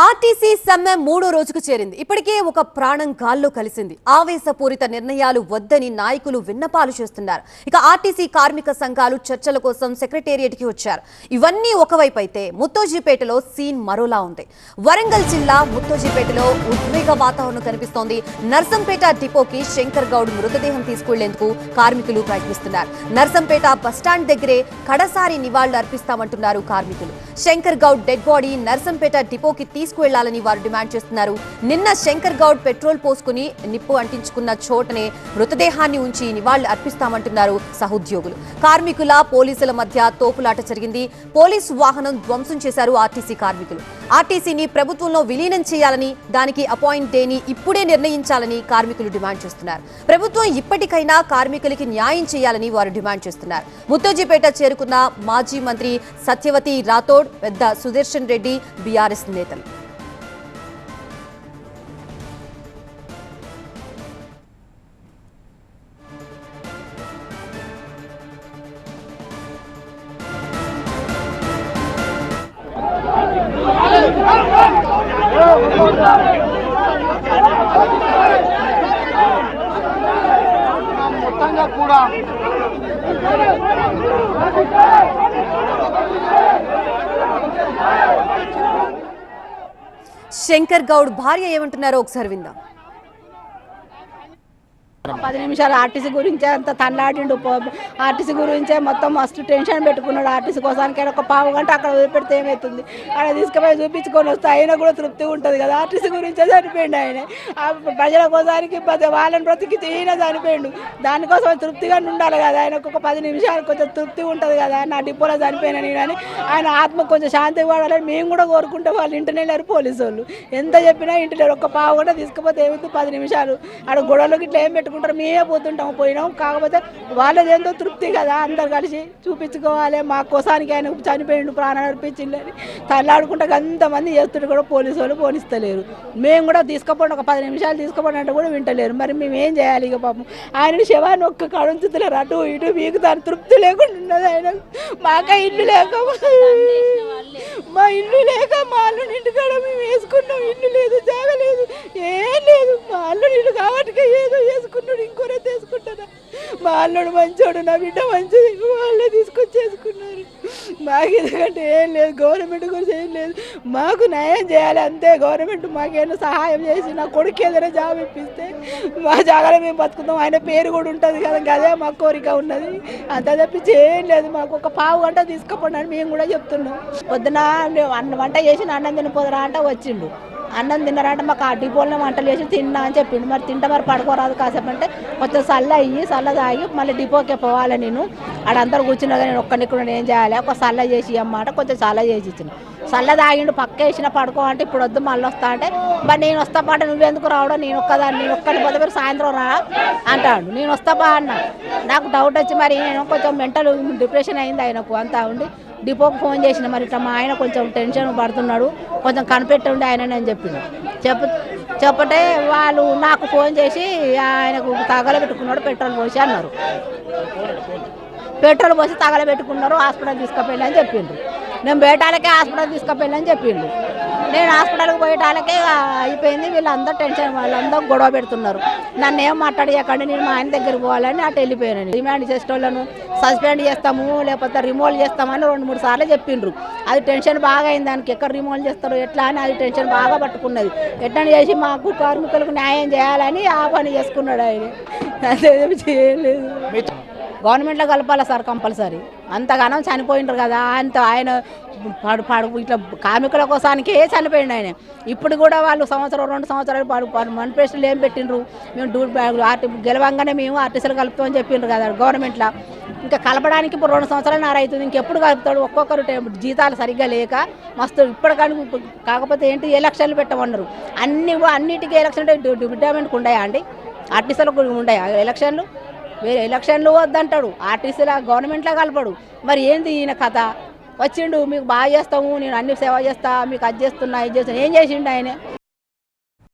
RTC సమ్మె మూడో రోజుకు చేరింది. ఇప్పటికే ఒక ప్రాణం గాల్లో కలిసింది. ఆవేశపూరిత నిర్ణయాలు వద్దని నాయకులు విన్నపాలు చేస్తున్నారు. ఇక ఆర్టీసీ కార్మిక సంఘాలు చర్చల కోసం సెక్రటేరియట్ కి వచ్చారు. ఇవన్నీ ఒకవైపు అయితే ముత్తోజీపేటలో సీన్ మరోలా ఉంది. వరంగల్ జిల్లా ముత్తోజీపేటలో ఉద్వేగ వాతావరణం కనిపిస్తోంది. నర్సంపేట డిపోకి శంకర్ గౌడ్ మృతదేహం తీసుకెళ్లేందుకు కార్మికులు ప్రయత్నిస్తున్నారు. నర్సంపేట బస్టాండ్ దగ్గరే కడసారి నివాళులు అర్పిస్తామంటున్నారు కార్మికులు. శంకర్ గౌడ్ డెడ్ బాడీ నర్సంపేట డిపోకి తీసుకువెళ్లాలని వారు డిమాండ్ చేస్తున్నారు. నిన్న శంకర్ గౌడ్ పెట్రోల్ పోసుకుని నిప్పు అంటించుకున్న చోటనే మృతదేహాన్ని ఉంచి నివాళులు అర్పిస్తామంటున్నారు సహోద్యోగులు. కార్మికుల పోలీసుల మధ్య తోపులాట జరిగింది. పోలీసు వాహనం ధ్వంసం చేశారు ఆర్టీసీ కార్మికులు. ఆర్టీసీని ప్రభుత్వంలో విలీనం చేయాలని, దానికి అపాయింట్ డేని ఇప్పుడే నిర్ణయించాలని కార్మికులు డిమాండ్ చేస్తున్నారు. ప్రభుత్వం ఇప్పటికైనా కార్మికులకి న్యాయం చేయాలని వారు డిమాండ్ చేస్తున్నారు. ముత్తోజీపేట చేరుకున్న మాజీ మంత్రి సత్యవతి రాథోడ్, పెద్ద సుదర్శన్ రెడ్డి, బీఆర్ఎస్ నేతలు. మొత్తంగా కూడా శంకర్ గౌడ్ భార్య ఏమంటున్నారో ఒకసారి విందాం. 10 నిమిషాలు ఆర్టీసీ గురించే అంత తన్నాడిండు. ఆర్టీసీ గురించే మొత్తం మస్తు టెన్షన్ పెట్టుకున్నాడు. ఆర్టీసీ కోసానికి ఒక పావు గంట అక్కడ వదిలిపెడితే ఏమవుతుంది, అక్కడ తీసుకుపోయి చూపించుకొని వస్తే అయినా కూడా తృప్తి ఉంటుంది కదా. ఆర్టీసీ గురించే చనిపోయిండు ఆయన. ప్రజల కోసానికి వాళ్ళని బ్రతికి ఈయన చనిపోయిండు. దానికోసం తృప్తిగా ఉండాలి కదా. ఆయనకు ఒక 10 నిమిషాలు కొంచెం తృప్తి ఉంటుంది కదా. నా డిపోలో చనిపోయినా నేను అని ఆయన ఆత్మ కొంచెం శాంతి పడాలని మేము కూడా కోరుకుంటే వాళ్ళు ఇంటనే లేరు పోలీసు వాళ్ళు. ఎంత చెప్పినా ఇంటి లేరు. ఒక పావు గంట తీసుకుపోతే ఏమవుతుంది, 10 నిమిషాలు ఆడ గొడవలకి ఇట్లా ఏం పెట్టుకుంటారు. మేమే పోతుంటాము, పోయినాం. కాకపోతే వాళ్ళది ఎంతో తృప్తి కదా. అందరు కలిసి చూపించుకోవాలి. మా కోసానికి ఆయన చనిపోయిండు, ప్రాణాలు అర్పించిందని తల్లాడుకుంటే అంతమంది చేస్తుంటే కూడా పోలీసు వాళ్ళు పోనిస్తలేరు. మేము కూడా తీసుకుపోండి, ఒక 10 నిమిషాలు తీసుకుపోండి అంటే కూడా వింటలేరు. మరి మేము ఏం చేయాలి? ఇక పాపం ఆయన శవాన్ని ఒక్క కడుంచుతలేరు. అటు ఇటు మీకు దాని తృప్తి లేకుండా ఉన్నది. ఆయన మాక ఇల్లు లేక, మా ఇల్లు లేక మా అల్లుని ఇంటికాడ మేము వేసుకున్నాం. ఇల్లు లేదు, జాగ లేదు, ఏం లేదు. మా అల్లుని ఇల్లు కాబట్టి ఏదో వేసుకున్నాడు, ఇంకోనే తీసుకుంటారా? మా అల్లుడు మంచోడు, నా బిడ్డ మంచిది, వాళ్ళే తీసుకొచ్చి చేసుకున్నారు. మాకు ఎందుకంటే ఏం లేదు, గవర్నమెంట్ గురించి ఏం లేదు. మాకు న్యాయం చేయాలి అంతే. గవర్నమెంట్ మాకేమైనా సహాయం చేసి నా కొడుకు ఏదైనా జాబ్ ఇప్పిస్తే మా జాగాలో మేము బతుకుతాం. ఆయన పేరు కూడా ఉంటుంది కదా, అదే మా కోరిక ఉన్నది. అంత తప్పించి ఏం లేదు. మాకు ఒక పావు గంట తీసుకుపోండి అని మేము కూడా చెప్తున్నాం. పొద్దున వంట చేసి అన్నం తినిపోదురా అంటే వచ్చిండు. అన్నం తిన్నారంటే మాకు ఆ డిపోలో వంటలు చేసి తిన్నా అని చెప్పిండు. మరి తింటే మరి పడుకోరాదు కాసేపు అంటే కొంచెం చల్ల అయ్యి చల్ల తాగి మళ్ళీ డిపోకే పోవాలి. నేను ఆడందరూ కూర్చున్నా కానీ నేను ఒక్కడిక్కడ ఏం చేయాలి, ఒక చల్ల చేసి అమ్మాట కొంచెం చల్ల చేసి ఇచ్చిన. చల్ల తాగిండు, పక్క వేసిన పడుకో అంటే ఇప్పుడు వద్దు మళ్ళీ వస్తా అంటే మరి నేను వస్తా పాట నువ్వెందుకు రావడం, నేను ఒక్కదాన్ని, నేను ఒక్కడిని పోతే మీరు సాయంత్రం రా అంటాడు. నేను వస్తా బా అన్నా. నాకు డౌట్ వచ్చి మరి నేను కొంచెం మెంటల్ డిప్రెషన్ అయింది ఆయనకు. అంతా ఉండి డిపోకి ఫోన్ చేసిన, మరి ఇట్లా మా ఆయన కొంచెం టెన్షన్ పడుతున్నాడు, కొంచెం కనిపెట్టండి ఆయన అని చెప్పిండు. చెప్పటే వాళ్ళు నాకు ఫోన్ చేసి ఆయనకు తగలబెట్టుకున్నాడు, పెట్రోల్ పోసి అన్నారు. పెట్రోల్ పోసి తగలబెట్టుకున్నారు, హాస్పిటల్ తీసుకుపోయి అని చెప్పిండ్రు. నేను బయటాలకే హాస్పిటల్ తీసుకుపోయి అని చెప్పిండు. నేను హాస్పిటల్కి పోయేటాలకే అయిపోయింది. వీళ్ళందరూ టెన్షన్, వాళ్ళందరూ గొడవ పెడుతున్నారు. నన్ను ఏం మాట్లాడేయకండి, నేను మా ఆయన దగ్గరికి పోవాలని అటు వెళ్ళిపోయాను. డిమాండ్ చేసేటోళ్ళను సస్పెండ్ చేస్తాము, లేకపోతే రిమూవ్ చేస్తామని 2-3 సార్లు చెప్పిండ్రు. అది టెన్షన్ బాగా అయింది. దానికి ఎక్కడ రిమూవ్ చేస్తారు ఎట్లా అని అది టెన్షన్ బాగా పట్టుకున్నది. ఎట్లా చేసి మాకు కార్మికులకు న్యాయం చేయాలని ఆ పని చేసుకున్నాడు ఆయన. అంతే చేయలేదు. గవర్నమెంట్లో కలపాలి సార్ కంపల్సరీ. అంతగానో చనిపోయిండ్రు కదా. అంత ఆయన ఇట్లా కార్మికుల కోసానికే చనిపోయిండు ఆయన. ఇప్పుడు కూడా వాళ్ళు 1-2 సంవత్సరాలు మనిఫెస్టోలు ఏం పెట్టిండ్రు, మేము గెలవంగానే మేము ఆర్టీసీలు కలుపుతామని చెప్పిండ్రు కదా గవర్నమెంట్లో. ఇంకా కలపడానికి ఇప్పుడు 2 సంవత్సరాలు నార అవుతుంది. ఇంకెప్పుడు కలుపుతాడు? ఒక్కొక్కరు జీతాలు సరిగ్గా లేక మస్తు ఇప్పటికని. కాకపోతే ఏంటి, ఎలక్షన్లు పెట్టమన్నారు. అన్నిటికీ ఎలక్షన్ డిపార్ట్మెంట్కి ఉన్నాయా అండి? ఆర్టీసీలకు ఉన్నాయా ఎలక్షన్లు? వేరే ఎలక్షన్లు వద్దంటాడు, ఆర్టీసీలో గవర్నమెంట్లో కలపడు. మరి ఏంది ఈయన కథ? వచ్చిండు, మీకు బాగా చేస్తాము, నేను అన్ని సేవ చేస్తా, మీకు అది చేస్తున్నా, ఇది చేస్తున్నా, ఏం చేసిండు ఆయన?